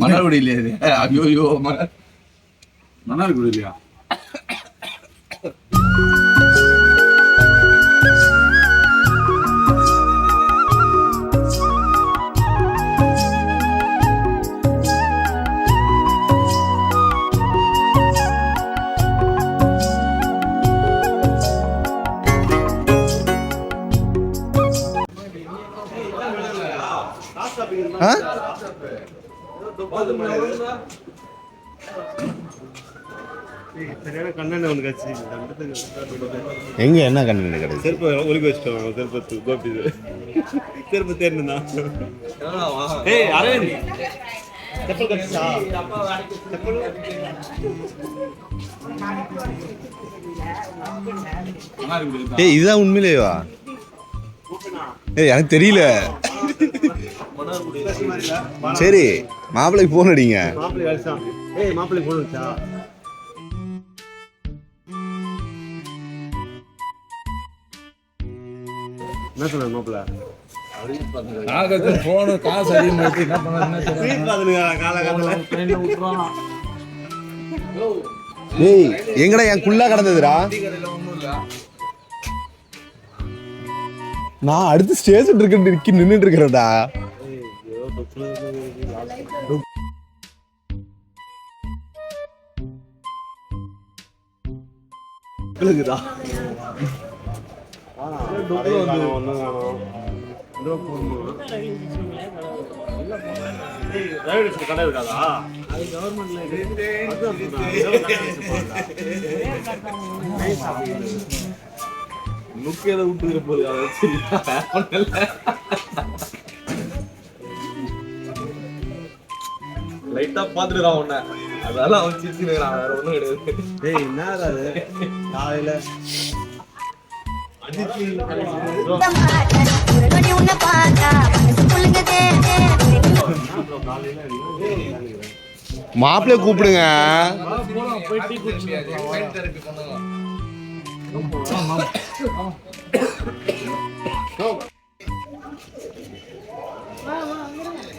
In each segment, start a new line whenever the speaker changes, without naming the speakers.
மன்னார்குடி இல்லையா? ஐயோ மன்னார்குடி இல்லையா?
எங்க என்ன கண்ணு கிடையாது?
செருப்பு ஒலிக்க வச்சுட்டோம். செருப்பு கோபி செருப்பு தேர்ந்தா. ஏய் அரவிந்த் செப்பல் கட்சா செப்பல்.
ஏய் இதுதான் உண்மையிலேவா? ஏய் எனக்கு தெரியல. சரி மாப்பிள்ளைக்கு போன் அடிங்க.
ஏய் மாப்பிள்ளைக்கு போன் அடிச்சா? என்ன சொன்ன மாப்பிள்ள?
போனு காசு அதிகமாயிட்டு என்ன பண்ண?
ஏய் எங்கடா என் குள்ளா கடந்ததுடா? நான் அடுத்து ஸ்டேஜ் நின்றுட்டு இருக்கிறேன்டா.
கடை இருக்காதா?
முக்கியதை விட்டு போது லைட்டா பாத்துக்கிறான் உன்ன, அதெல்லாம் அவன் சிரிச்சுக்கிறான், வேற ஒண்ணும் கிடையாது.
ஏய் என்னடா அது காலையில
மாப்பிள்ளைய கூப்பிடுங்க.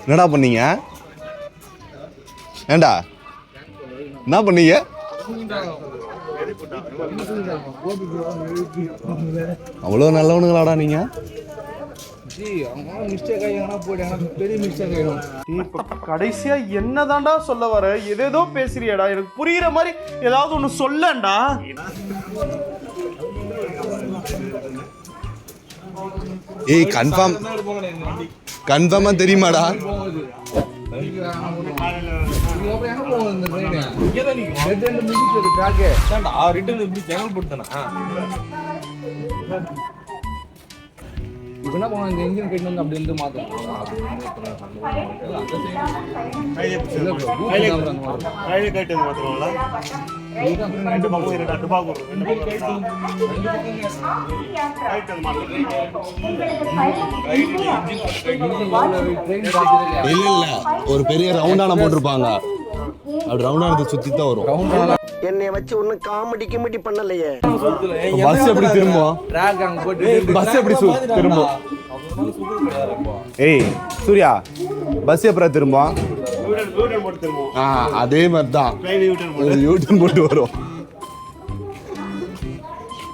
என்னடா பண்ணீங்க? ஏண்டா என்ன பண்ணீங்க? அவ்வளோ நல்லவனுங்களாடா நீங்க?
கடைசியா என்னதான்டா சொல்ல வர? ஏதேதோ பேசுறியடா, எனக்கு புரியுற மாதிரி ஏதாவது ஒண்ணு சொல்லண்டா.
ஏய் கன்ஃபார்மா தெரியுமாடா?
என்ன போன என்ஜின் கட்டி வந்து அப்படின்ட்டு மாத்தணும்.
இல்ல ஒரு பெரிய ரவுண்டான போட்டிருப்பாங்க. அப்படி ரவுண்டானதை சுத்தி தான் வரும்.
என்னை வச்சு ஒன்னும் காமெடி பண்ணலையே.
பஸ் எப்படி திரும்பும்? பஸ் எப்படி திரும்பும்? ஏய் சூர்யா, பஸ் எப்பறம் திரும்பும்? அதே மாதிரி தான் யூட்டன் போட்டு வரும்.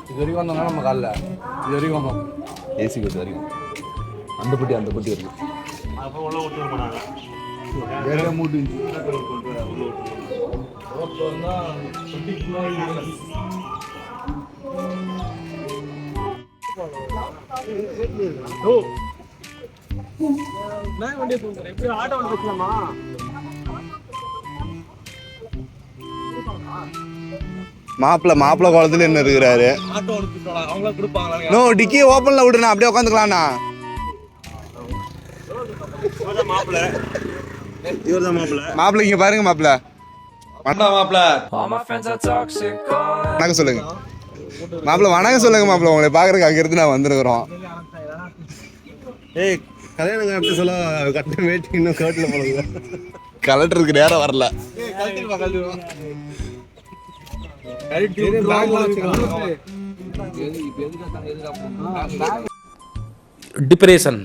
இது வரைக்கும் வந்தோம்னா நம்ம காலில் இது வரைக்கும் வந்தோம்.
ஏசி பஸ் வரைக்கும் அந்த பட்டி வரைக்கும். மாப்பிள்ள குளத்துல என்ன இருக்கிறாரு? நோ டிக்கி ஓபன்ல விடுனா அப்படியே உட்காந்துக்கலாம்ண்ணா. மாப்பிள்ள இங்க பாருங்க. மாப்பிள்ள வணக்கம் சொல்லுங்க. மாப்பிள்ள வணக்கம் சொல்லுங்க. மாப்பிள்ள உங்களை பாக்குறதுக்கு அங்க இருந்து நான் வந்திருக்கிறோம்.
ஏய் கல்யாணம் அப்படி சொல்ல கட்ட வெயிட்டிங் இன்னும் கர்ட்ல போடுங்க.
கலெக்டருக்கு நேரம் வரல.
டிப்ரெஷன்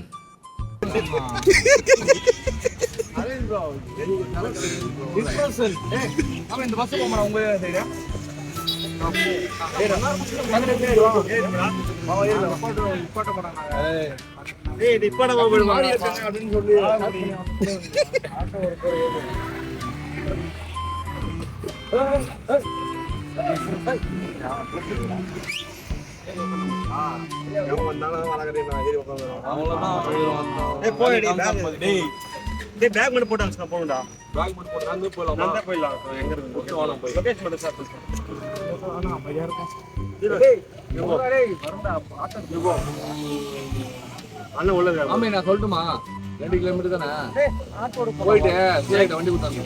இந்த பஸ் போமா உங்க சைடா
பேக் மட்டும் போட்டாங்க போகணும்டா.
பேக் மட்டும் போட்டு அங்கே போயிடலாமா?
நான் தான் போயிடலாம். எங்க இருக்கு?
ஓகே வாங்க போய்.
லொகேஷன் மட்டும் ஷேர் பண்ணுங்க. அண்ணன் உள்ள இருக்காரு.
ஆமா நான் சொல்லட்டுமா 2 கிலோமீட்டர் தானே போயிட்டு சீக்கிரம் வண்டி கொடுத்தாங்க.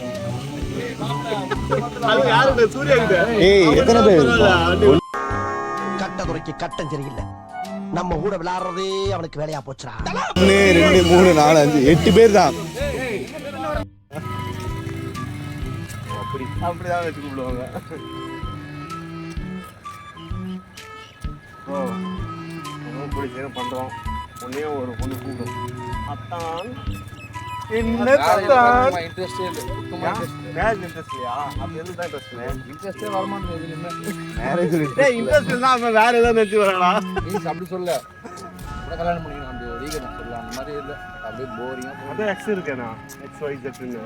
அது யாரு சூர்யா கிட்ட?
ஏய் எத்தனை பேர்
கட்டதுரைக்கு கட்டம் சரியில்லை. நம்ம கூட விளையாடுறதே அவனுக்கு வேலையா போச்சுடா.
1 2 3 4 5 8 பேர் தான்.
அப்படிதான் வச்சு கூப்பிடுவாங்க. ஓ ரொம்ப பிடிச்சது பண்றோம். ஒன்னே ஒரு பொண்ணு கூப்பிடும். அத்தான்
என்னத்தான்
இன்ட்ரெஸ்டே இல்ல.
மேரேஜ் இன்ட்ரெஸ்ட் இல்லையா? அப்படி எதுக்கு தான் இன்ட்ரெஸ்ட்?
இன்ட்ரெஸ்டே வரமாட்டேங்குது எதுலயுமே.
மேரேஜ்
டேய் இன்ட்ரெஸ்ட் இருந்தா அவன் வேற ஏதாவது நினைச்சு வரானா?
நீ அப்படி சொல்ல கூட கல்யாணம் பண்ணிக்கணும் அப்படி ஒரு ரீகன் சொல்ல அந்த மாதிரி இல்ல. அப்படியே போரிங்கா
அதான் எக்ஸ் இருக்கேனா? எக்ஸ் ஒய் ஜெட்னு.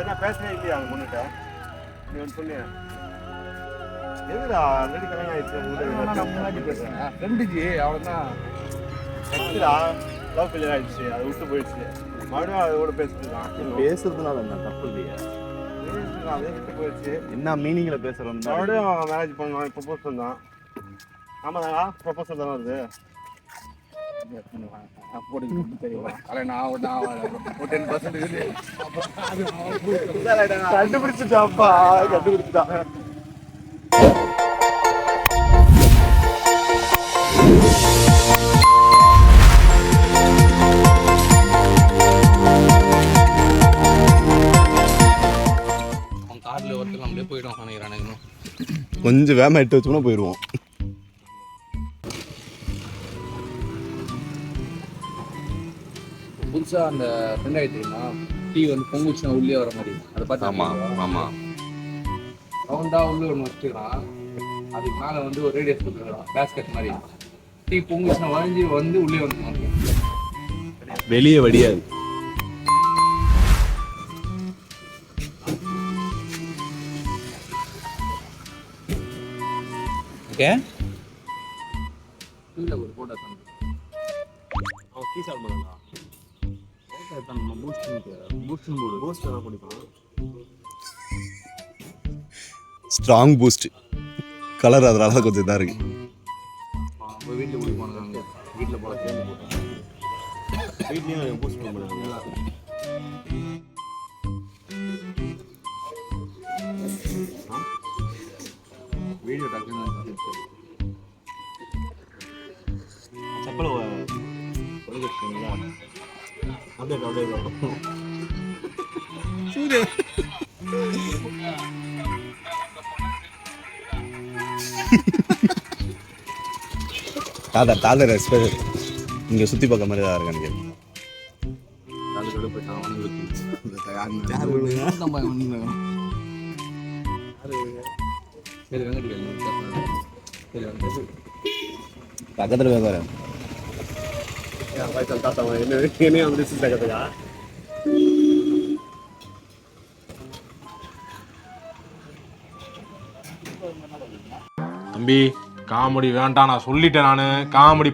நான் பேசவே இல்லையா அந்த பொண்ணுகிட்ட? நீ ஒன்று சொன்னியா? எதுடா ஆல்ரெடி கல்யாணம் ஆயிடுச்சு.
ஃப்ரெண்டுஜி அவ்வளவுதான்.
எக்ஸ்டா லவ் ஃபெயிலியர் ஆயிடுச்சு. அது விட்டு போயிடுச்சு. மறுபடியும் அதோட பேசிட்டு இருக்கான்.
பேசுறதுனால என்ன தப்பு இல்லையா?
அதே விட்டு போயிடுச்சு.
என்ன மீனிங்ல பேசுறோம்?
மறுபடியும் மேரேஜ் பண்ணோம். ப்ரொபோஸ் பண்ணான். ஆமா தானா? ப்ரொபோசல் தானே வருது.
கண்டுபிடிச்சிட்டாப்பா கண்டுபிடிச்சிட்டான்.
கார்ல ஒருத்தர் நம்மளே போயிடும் நினைக்கிறானுங்க.
கொஞ்சம் வேமா எட்டு வச்சோம்னா போயிடுவோம்.
புதுசா அந்த ஃப்ரெண்ட் ஆகி தெரியுமா டீ வந்து பொங்குச்சுன்னா உள்ளே வர மாதிரி அதை பார்த்து
ஆமா
ரவுண்டா உள்ள ஒன்று வச்சுக்கிறான். அதுக்கு மேலே வந்து ஒரு ரேடியஸ் கொடுத்துருக்கான் பேஸ்கெட் மாதிரி. டீ பொங்குச்சுன்னா வளைஞ்சி வந்து உள்ளே வந்து
வெளியே வடியாது.
ஓகே இல்லை ஒரு போட்டோ தான்
அவன் கீ சால் பண்ணா.
ஸ்ட்ராங் பூஸ்ட் கலர் அதனால கொஞ்சம் இதாக இருக்கு.
போய் வீட்டில் குடிப்பானுங்க. வீட்டில் போல சேர்ந்து போட்டோம்.
வீட்லயும் பூஸ்ட் பண்ணுவாங்க.
வீடியோ டக்குன்னு
செப்பல் ஒழுங்குங்களா? அப்படியே
தாதர் எக்ஸ்பிரஸ் இங்கே சுற்றி பார்க்க மாதிரி தான் இருக்கு எனக்கு. பக்கத்தில் வேறு
என்ன அப்படி கதையா?
தம்பி காமெடி வேண்டாம் நான் சொல்லிட்டேன். நான் காமெடி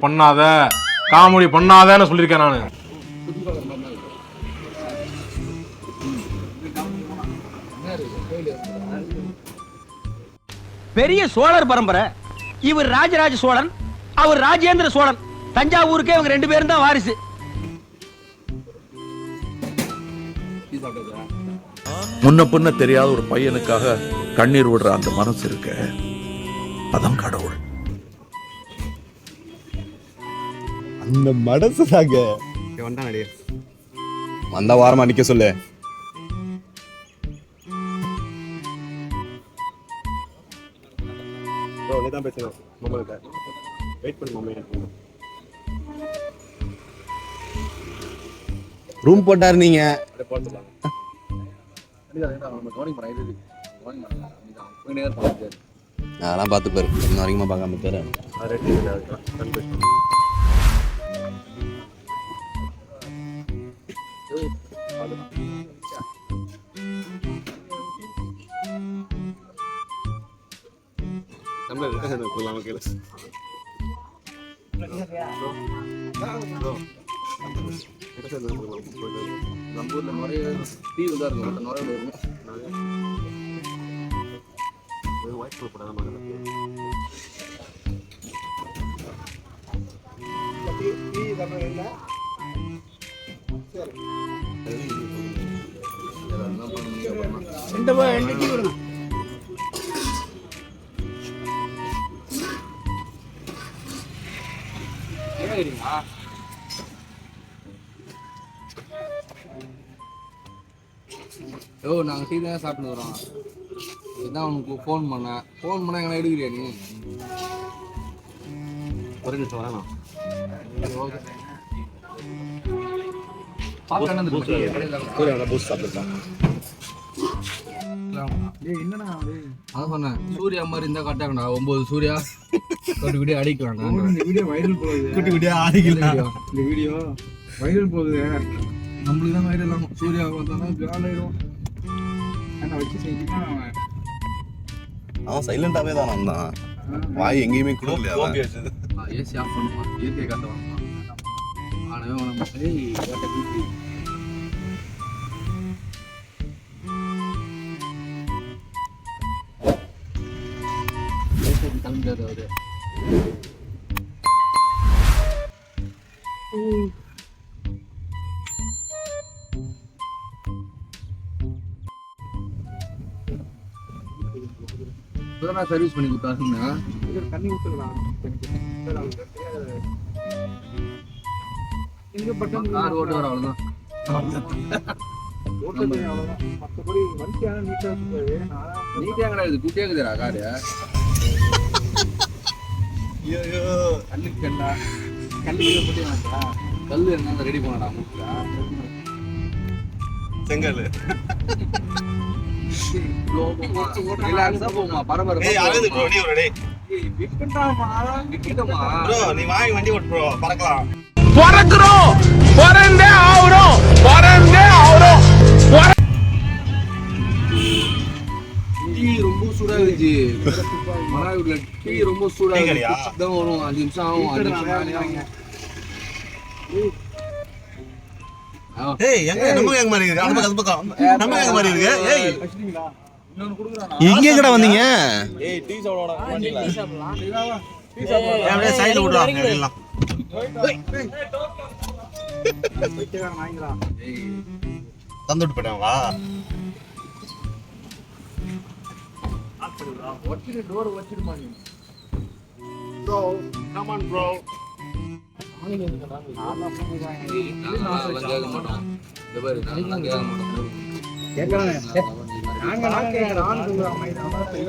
பண்ணாதன்னு சொல்லியிருக்கேன் நான்.
பெரிய சோழர் பரம்பரை. இவர் ராஜராஜ சோழன், அவர் ராஜேந்திர சோழன். தஞ்சாவூருக்கே இவங்க 2 பேரும் தான் வாரிசு.
முன்ன பின்ன தெரியாத ஒரு பையனுக்காக கண்ணீர் விடுற அந்த மனசு இருக்க, அதான் கடவுள்.
அந்த மனசு தாங்க
வந்தா நடிகை
வந்த வாரமா நிக்க சொல்லு.
நீ தான் பேசணும். மாமாட்ட வெயிட் பண்ணு மாமா.
ரூம் போட்டாரு நீங்க. அதெல்லாம் பார்த்து பாரு, இன்ன வரைக்கும் பார்க்காம பேரு.
நம்ம ஊர்ல நிறைய தீவு தான் இருக்கும், நிறைய வரும். ஓ நாங்கள் டீ தான் சாப்பிட்டு வரோம். இதான் உனக்கு ஃபோன் பண்ணால் எங்கன்னா எடுக்கிறியா நீ? ஒரு நிமிஷம் வரணும். அதான் சொன்னேன், சூர்யா மாதிரி இருந்தா கட்டாங்கடா. 9 சூர்யா குட்டி அடிக்கலாம். இந்த வீடியோ வைரல் போகுது, குட்டி அடிக்கலாம். இந்த வீடியோ வைரல் போகுது, நம்மளுக்கு தான் வைரல் ஆகும். சூர்யா வந்தானா கால் ஆயிடும். வச்சு செஞ்சுன்னா
அவன் சைலண்டாவே தான் வந்தான். வாய் எங்கேயுமே கொடுக்கல.
ஏசி ஆஃப் பண்ணுவான், இயற்கை காத்த வாங்குவான். ஆனவே உனக்கு கிளம்பிடாது அவரு. சர்வீஸ் பண்ணி கொடுத்தாருன்னா தண்ணி ஊத்துக்கலாம். கார் ஓட்டு வர அவ்வளவுதான். மற்றபடி வண்டியான நீட்டா கிடையாது, குட்டியா இருக்குதுடா காரு. கல்லு என்ன ரெடி பண்ணடா
செங்கல்
போமா பரபரப்பா.
நீ வாங்கி வண்டி ஓட்டு ப்ரோ, பறக்கலாம்.
டீ ரொம்ப சூடா இருந்துச்சு. மராவில டீ ரொம்ப சூடா தான் வரும். 5 நிமிஷம் ஆகும். 5 நிமிஷம்
எங்க கடை வந்தீங்க? தந்துட்டு போயிட்டாங்களா?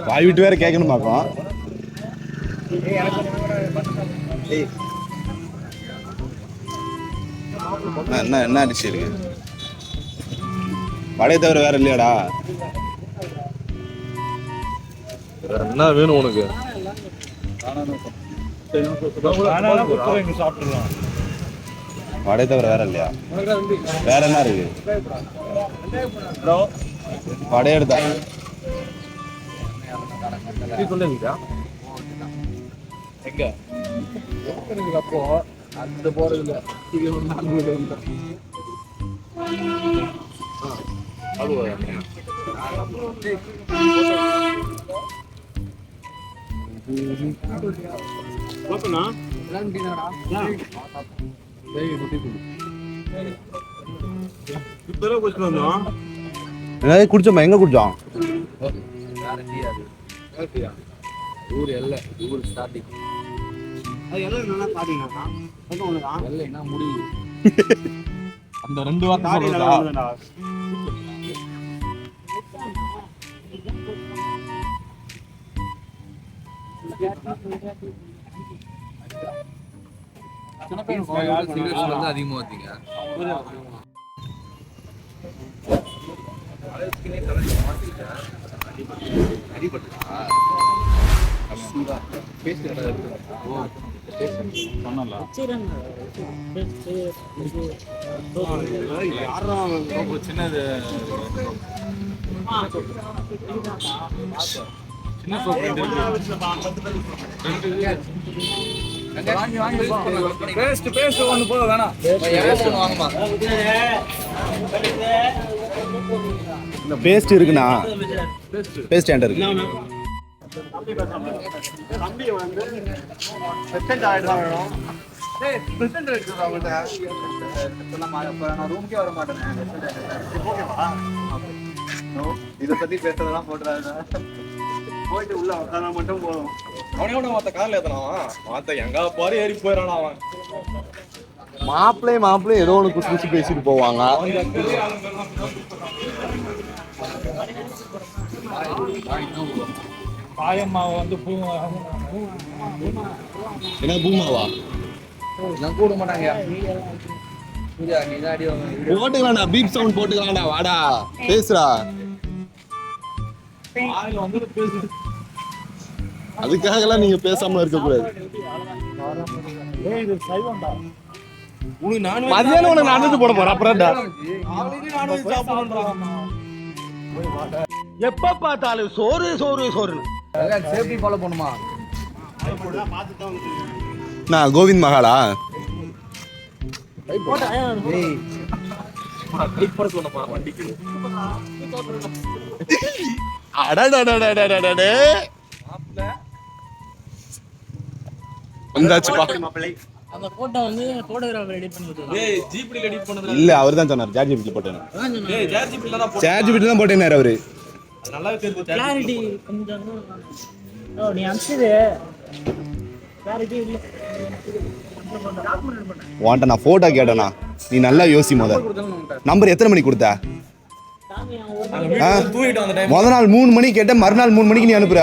வாய் விட்டு வேற கேட்கணும் பாப்போம். என்ன என்ன அடிச்சு இருக்கு? வடையை தவிர வேற இல்லையாடா?
என்ன வேணும் உனக்கு?
வடையை தவிர வேற இல்லையா? வேற என்ன இருக்கு? வடையை எடுத்தா
எங்க அப்போ அந்த போறதுல
குடிச்சோமா? எங்க குடிச்சோம்?
ஊர் எல்லை, ஊர் ஸ்டார்டிங். எல்லைன்னா முடிவு.
அந்த 2 வார்த்தை
அதிகமா வந்தீங்க.
சின்னது சின்ன சோப்பு ரெண்டு
பேஸ்ட் ஒன்று போக வேணாம். வாங்கம்மா.
பேஸ்ட் இருக்குண்ணா. பேஸ்ட் என்கிட்ட இருக்கு.
தம்பி வந்து செகண்ட் ஆயிடுதான் வேணும். பிரசன்ட் இருக்குது அவங்கள்ட்ட.
நான் ரூமுக்கே வர மாட்டேன்.
ஓகேவா? இதை பத்தி பேசுறதெல்லாம் போட்டுறாங்க. போயிட்டு உள்ள உட்காந்தா மட்டும் போதும்.
அவனோட மத்த கார்ல ஏத்தனாவா மத்த எங்க பாரு ஏறி போயிடறான் அவன்.
மாப்பிள்ளையும் ஏதோ ஒன்று குச்சி குச்சி பேசிட்டு போவாங்க.
பாயம்மாவை வந்து
என்ன பூமாவா
நான் கூட மாட்டாங்க.
போட்டுக்கலாம்டா, பீப் சவுண்ட் போட்டுக்கலாம்டா. வாடா பேசுறா. அதுக்காகலாம் நீங்க பேசாம இருக்க கூடாது. மதியானம் உனக்கு நான்வெஜ் போட போற அப்புறம்டா.
எப்ப பார்த்தாலும் சோறு சோறு சோறு.
சேஃப்டி ஃபாலோ பண்ணுமா?
நான் கோவிந்த் மகாலா. வந்தாச்சுப்பா.
அந்த போட்டோ வந்து போட்டோகிராஃபர் எடிட் பண்ணி கொடுத்தாரு.
ஏய் ஜிபிடி எடிட் பண்ணது
இல்ல அவர் தான் சொன்னார். சாட் ஜிபிடி போட்டேன்.
ஏய் சாட் ஜிபிடில தான்
சாட் ஜிபிடி தான் போட்டேனாரு அவரு.
நல்லாவே தெரியுது.
கிளாரிட்டி கொஞ்சம் ஓ நீ அம்சிது கிளாரிட்டி இல்ல.
வாண்ட நான் போட்டோ கேட்டேனா நீ நல்லா யோசி. நம்பர் எத்தனை மணிக்கு கொடுத்த?
தூங்கிட்டு அந்த டைம்
முத நாள் 3 மணிக்கு கேட்ட, மறுநாள் 3 மணிக்கு நீ அனுப்புற.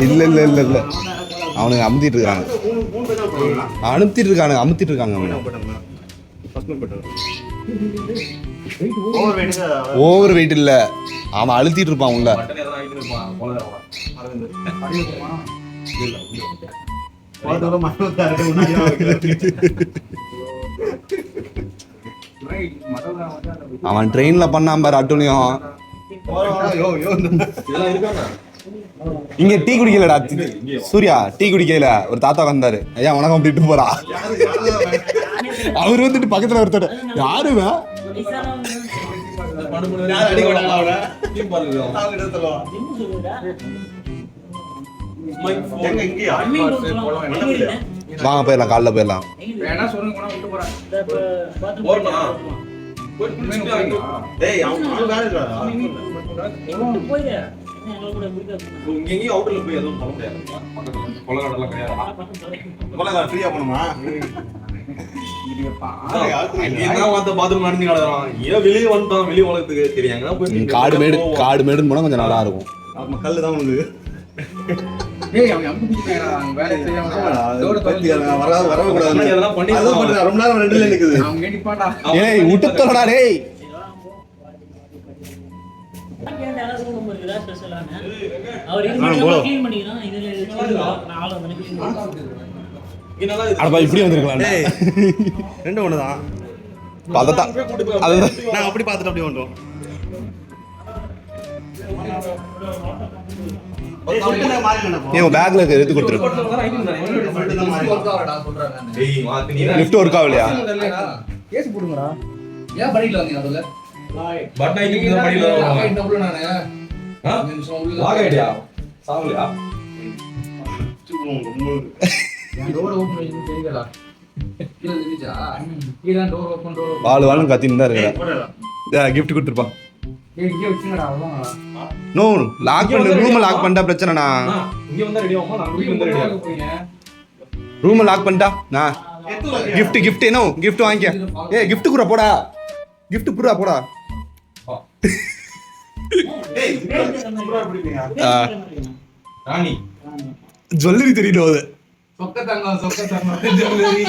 இல்ல இல்ல இல்ல இல்ல அவனுக்கு அமுத்திட்டு இருக்காங்க. அமுத்திட்டு இருக்காங்க ஓவர் வெயிட் இல்ல, அவன் அழுத்திட்டு இருப்பான் உள்ள. அவன் ட்ரெயின்ல பண்ணாம பாரு அட்டுனியும். இங்க டீ குடிக்கலடா சூர்யா, டீ குடிக்கல. ஒரு தாத்தா வந்தாரு, ஐயா உனக்கு அப்படின்ட்டு போறா. அவரு வந்துட்டு பக்கத்துல ஒருத்தர் யாருவா வாங்க போயிடலாம், காலைல போயிடலாம்.
எங்கேயும் அவுட்டர்ல போய் எதுவும் பண்ண முடியாது. கொலகாடெல்லாம் கிடையாது.
ஃப்ரீயா பண்ணுமா?
வெளியே வந்துட்டோம், வெளியே உலகத்துக்கு தெரியாங்க.
காடு மேடுன்னு போனா கொஞ்சம் நல்லா இருக்கும்.
கல்லு தான் உனக்கு. ரொம்ப நேரம் ரெண்டுல நிக்குது.
ஏய் விட்டுத்தோடா டேய்.
அவர் க்ளீன் பண்ணிக்கிறான். இதுல நாலு
அடப்பா இப்படி வந்திருக்கலாம்.
ரெண்டு ஒண்ணுதான்.
அதுதான்
நான் அப்படி பார்த்துட்டு அப்படி வந்துட்டோம்.
ஏன் பேக்ல எடுத்து கொடுத்துரு. லிஃப்ட் ஒர்க் ஆகலையா?
கேஸ் போடுங்கடா. ஏன் படிக்கல வந்தீங்க அதுல?
பட் ஐடி தான் படிக்கல.
இந்த உள்ள நானே நிமிஷம் உள்ள
லாக் ஐடியா சாவலையா?
டோர் ஓபன் பண்ணி தெரியல. கீழ நிச்சா. கீழ டோர் ஓபன் டோர்.
வாளு கத்தின்னு தான் இருக்கற. கிஃப்ட் கொடுத்துருப்பா.
இங்க வச்சுங்கடா அவ்வளவுதான்.
நோ லாக் பண்ண ரூம் லாக் பண்ணிட்டா பிரச்சனைனா.
இங்க வந்தா ரெடி ஆகுமா? நான் ரூம்ல வந்து ரெடி ஆகுறேன்.
ரூம் லாக் பண்ணிட்டா நான் gift என்ன gift வாங்கிக்க. ஏய் gift குறா போடா. gift புறா போடா.
ஏய் புறா பிடிப்பீங்க.
ராணி
ஜுவல்லரி தெரியல அது
சொக்க தங்கம் ஜுவல்லரி